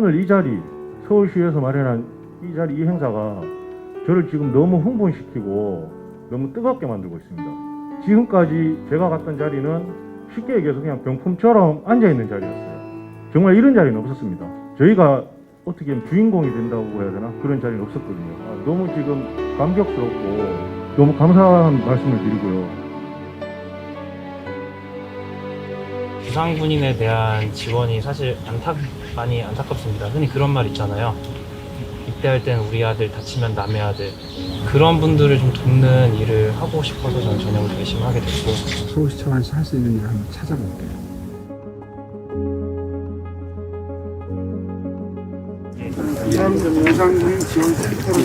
오늘 이 자리, 서울시에서 마련한 이 자리, 이 행사가 저를 지금 너무 흥분시키고 너무 뜨겁게 만들고 있습니다. 지금까지 제가 갔던 자리는 쉽게 얘기해서 그냥 병품처럼 앉아있는 자리였어요. 정말 이런 자리는 없었습니다. 저희가 어떻게 보면 주인공이 된다고 해야 되나? 그런 자리는 없었거든요. 너무 지금 감격스럽고 너무 감사한 말씀을 드리고요. 부상군인에 대한 지원이 사실 많이 안타깝습니다. 흔히 그런 말 있잖아요. 입대할 때는 우리 아들, 다치면 남의 아들. 그런 분들을 좀 돕는 일을 하고 싶어서 저는 전역을 결심하게 됐고, 서울시청에서 할 수 있는 일을 한번 찾아볼게요. 부상군인 지원센터로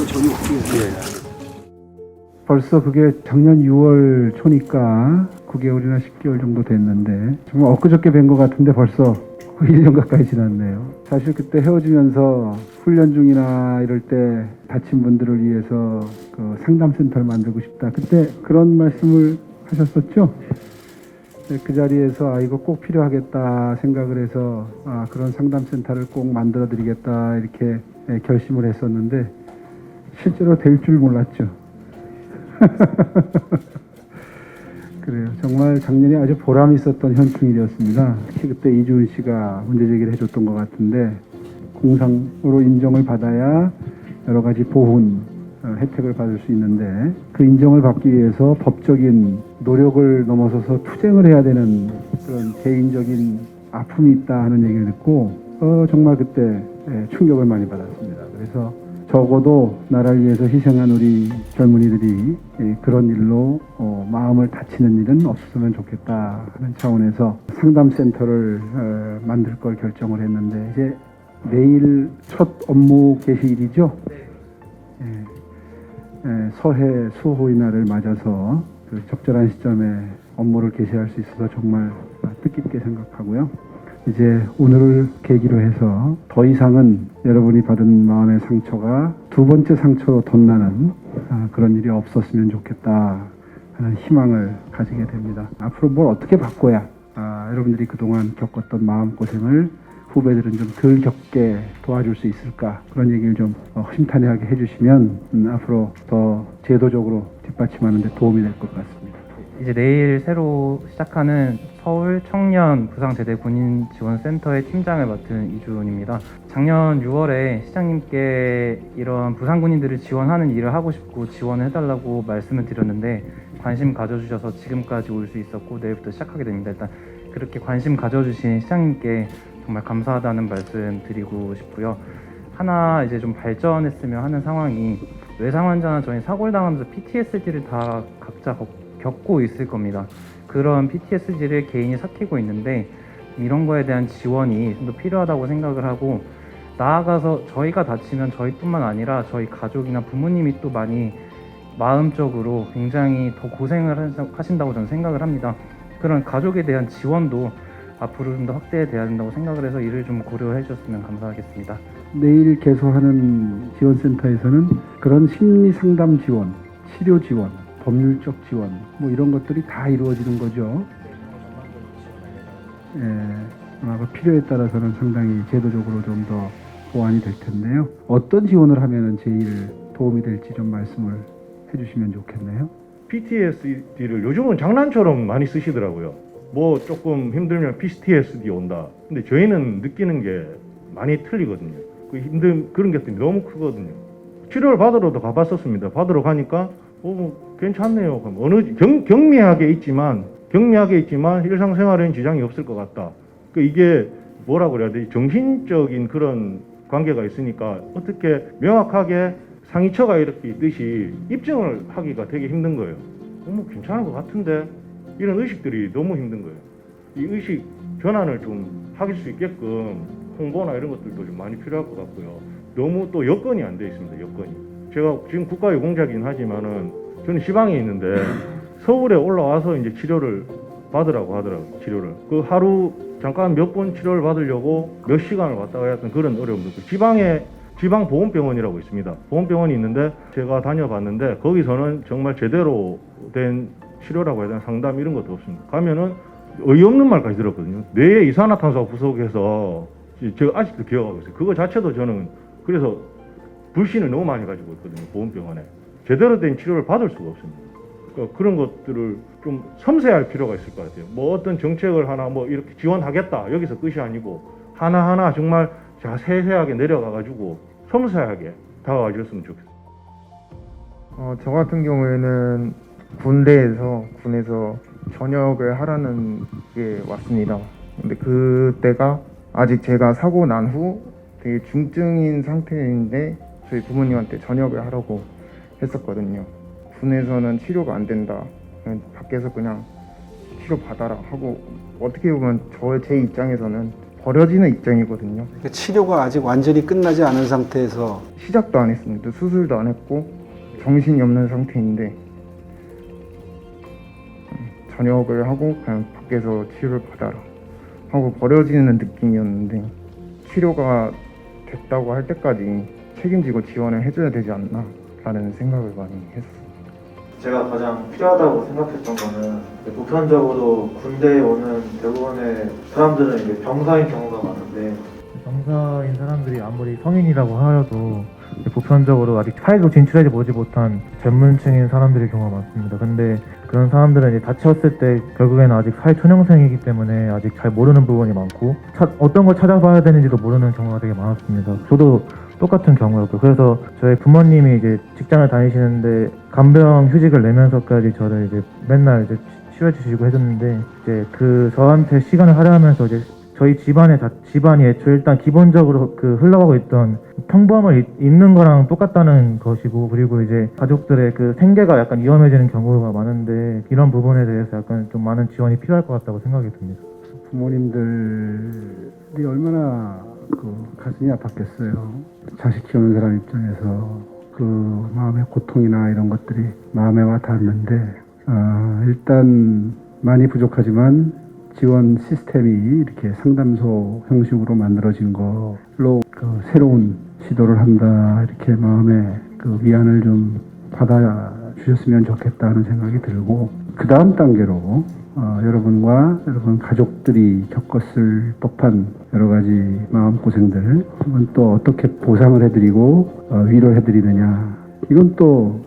전혀 없고요. 벌써 그게 작년 6월 초니까 9개월이나 10개월 정도 됐는데 정말 엊그저께 뵌 것 같은데 벌써 1년 가까이 지났네요. 사실 그때 헤어지면서 훈련 중이나 이럴 때 다친 분들을 위해서 그 상담센터를 만들고 싶다. 그때 그런 말씀을 하셨었죠? 그 자리에서 이거 꼭 필요하겠다 생각을 해서 그런 상담센터를 꼭 만들어 드리겠다 이렇게 결심을 했었는데 실제로 될 줄 몰랐죠. 그래요. 정말 작년에 아주 보람 있었던 현충일이었습니다. 특히 그때 이주은 씨가 문제 제기를 해줬던 것 같은데 공상으로 인정을 받아야 여러 가지 보훈 혜택을 받을 수 있는데 그 인정을 받기 위해서 법적인 노력을 넘어서서 투쟁을 해야 되는 그런 개인적인 아픔이 있다 하는 얘기를 듣고 정말 그때 충격을 많이 받았습니다. 그래서 적어도 나라를 위해서 희생한 우리 젊은이들이 그런 일로 마음을 다치는 일은 없었으면 좋겠다 하는 차원에서 상담센터를 만들 걸 결정을 했는데 이제 내일 첫 업무 개시일이죠. 서해 수호의 날을 맞아서 그 적절한 시점에 업무를 개시할 수 있어서 정말 뜻깊게 생각하고요. 이제 오늘을 계기로 해서 더 이상은 여러분이 받은 마음의 상처가 두 번째 상처로 덧나는 그런 일이 없었으면 좋겠다 하는 희망을 가지게 됩니다. 앞으로 뭘 어떻게 바꿔야 여러분들이 그동안 겪었던 마음고생을 후배들은 좀 덜 겪게 도와줄 수 있을까, 그런 얘기를 좀 허심탄회하게 해주시면 앞으로 더 제도적으로 뒷받침하는 데 도움이 될 것 같습니다. 이제 내일 새로 시작하는 서울 청년 부상제대 군인 지원센터의 팀장을 맡은 이주은입니다. 작년 6월에 시장님께 이런 부상군인들을 지원하는 일을 하고 싶고 지원을 해달라고 말씀을 드렸는데 관심 가져주셔서 지금까지 올 수 있었고 내일부터 시작하게 됩니다. 일단 그렇게 관심 가져주신 시장님께 정말 감사하다는 말씀 드리고 싶고요. 하나 이제 좀 발전했으면 하는 상황이, 외상 환자나 저희 사고를 당하면서 PTSD를 다 각자 겪고 있을 겁니다. 그런 PTSD를 개인이 삭히고 있는데 이런 거에 대한 지원이 좀 더 필요하다고 생각을 하고, 나아가서 저희가 다치면 저희뿐만 아니라 저희 가족이나 부모님이 또 많이 마음적으로 굉장히 더 고생을 하신다고 저는 생각을 합니다. 그런 가족에 대한 지원도 앞으로 좀 더 확대돼야 된다고 생각을 해서 이를 좀 고려해 주셨으면 감사하겠습니다. 내일 개소하는 지원센터에서는 그런 심리 상담 지원, 치료 지원, 법률적 지원 뭐 이런 것들이 다 이루어지는 거죠. 아마 필요에 따라서는 상당히 제도적으로 좀 더 보완이 될 텐데요. 어떤 지원을 하면 제일 도움이 될지 좀 말씀을 해주시면 좋겠네요. PTSD를 요즘은 장난처럼 많이 쓰시더라고요. 뭐 조금 힘들면 PTSD 온다. 근데 저희는 느끼는 게 많이 틀리거든요. 그 힘든 그런 것들이 너무 크거든요. 치료를 받으러도 가봤었습니다. 받으러 가니까 괜찮네요. 그럼 어느 경미하게 있지만 일상생활에는 지장이 없을 것 같다. 그 이게 뭐라고 그래야 되지? 정신적인 그런 관계가 있으니까 어떻게 명확하게 상위처가 이렇게 있듯이 입증을 하기가 되게 힘든 거예요. 괜찮은 것 같은데 이런 의식들이 너무 힘든 거예요. 이 의식 전환을 좀 하길 수 있게끔 홍보나 이런 것들도 좀 많이 필요할 것 같고요. 너무 또 여건이 안 돼 있습니다. 여건이. 제가 지금 국가유공자긴 하지만은 저는 지방에 있는데 서울에 올라와서 이제 치료를 받으라고 하더라고요. 치료를. 그 하루 잠깐 몇 번 치료를 받으려고 몇 시간을 왔다 가야 했던 그런 어려움도 있고, 지방에 지방보건병원이라고 있습니다. 보건병원이 있는데 제가 다녀봤는데 거기서는 정말 제대로 된 치료라고 해야 되나, 상담 이런 것도 없습니다. 가면은 어이없는 말까지 들었거든요. 뇌에 이산화탄소가 부족해서 제가 아직도 기억하고 있어요. 그거 자체도 저는 그래서 불신을 너무 많이 가지고 있거든요. 보험병원에 제대로 된 치료를 받을 수가 없습니다. 그러니까 그런 것들을 좀 섬세할 필요가 있을 것 같아요. 뭐 어떤 정책을 하나 뭐 이렇게 지원하겠다 여기서 끝이 아니고 하나하나 정말 세세하게 내려가가지고 섬세하게 다가와 줬으면 좋겠어요. 저 같은 경우에는 군에서 전역을 하라는 게 왔습니다. 근데 그때가 아직 제가 사고 난 후 되게 중증인 상태인데 저희 부모님한테 전역을 하라고 했었거든요. 군에서는 치료가 안 된다. 그냥 밖에서 그냥 치료 받아라 하고 어떻게 보면 제 입장에서는 버려지는 입장이거든요. 그러니까 치료가 아직 완전히 끝나지 않은 상태에서 시작도 안 했습니다. 수술도 안 했고 정신이 없는 상태인데 전역을 하고 그냥 밖에서 치료를 받아라 하고 버려지는 느낌이었는데 치료가 됐다고 할 때까지 책임지고 지원을 해줘야 되지 않나 라는 생각을 많이 했었어요. 제가 가장 필요하다고 생각했던 거는 보편적으로 군대에 오는 대부분의 사람들은 이제 병사인 경우가 많은데 병사인 사람들이 아무리 성인이라고 하여도 보편적으로 아직 사회로 진출하지 보지 못한 전문층인 사람들의 경우가 많습니다. 근데 그런 사람들은 이제 다쳤을 때 결국에는 아직 사회 초년생이기 때문에 아직 잘 모르는 부분이 많고 어떤 걸 찾아봐야 되는지도 모르는 경우가 되게 많았습니다. 저도 똑같은 경우였고 그래서 저희 부모님이 이제 직장을 다니시는데 간병 휴직을 내면서까지 저를 이제 맨날 이제 치료해 주시고 해줬는데 이제 저한테 시간을 할애하면서 이제 저희 집안이 애초에 일단 기본적으로 흘러가고 있던 평범을 잇는 거랑 똑같다는 것이고 그리고 이제 가족들의 생계가 약간 위험해지는 경우가 많은데 이런 부분에 대해서 약간 좀 많은 지원이 필요할 것 같다고 생각이 듭니다. 부모님들이 얼마나 가슴이 아팠겠어요. 자식 키우는 사람 입장에서 마음의 고통이나 이런 것들이 마음에 와 닿는데 일단 많이 부족하지만 지원 시스템이 이렇게 상담소 형식으로 만들어진 걸로 새로운 시도를 한다 이렇게 마음에 위안을 좀 받아 주셨으면 좋겠다는 생각이 들고 그 다음 단계로 여러분과 여러분 가족들이 겪었을 법한 여러 가지 마음고생들 이건 또 어떻게 보상을 해드리고 위로해드리느냐 이건 또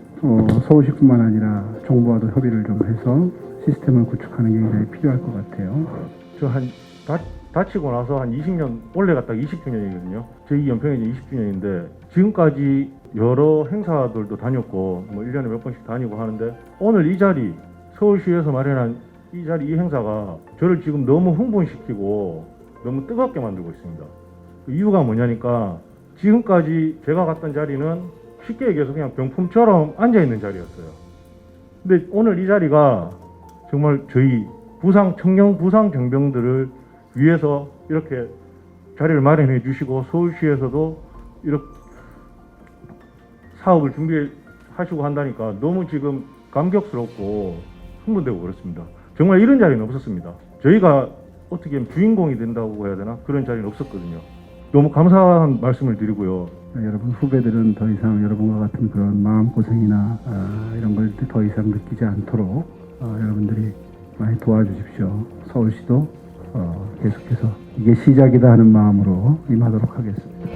서울시뿐만 아니라 정부와도 협의를 좀 해서 시스템을 구축하는 게 굉장히 필요할 것 같아요. 저 다치고 나서 한 20년, 올해가 딱 20주년이거든요. 저희 연평이 이제 20주년인데, 지금까지 여러 행사들도 다녔고, 1년에 몇 번씩 다니고 하는데, 오늘 이 자리, 서울시에서 마련한 이 행사가 저를 지금 너무 흥분시키고, 너무 뜨겁게 만들고 있습니다. 이유가 뭐냐니까, 지금까지 제가 갔던 자리는 쉽게 얘기해서 그냥 병품처럼 앉아있는 자리였어요. 근데 오늘 이 자리가 정말 저희 청년 부상 경병들을 위해서 이렇게 자리를 마련해 주시고 서울시에서도 이렇게 사업을 준비하시고 한다니까 너무 지금 감격스럽고 흥분되고 그렇습니다. 정말 이런 자리는 없었습니다. 저희가 어떻게 하면 주인공이 된다고 해야 되나? 그런 자리는 없었거든요. 너무 감사한 말씀을 드리고요. 여러분 후배들은 더 이상 여러분과 같은 그런 마음고생이나 이런 걸 더 이상 느끼지 않도록 여러분들이 많이 도와주십시오. 서울시도 계속해서 이게 시작이다 하는 마음으로 임하도록 하겠습니다.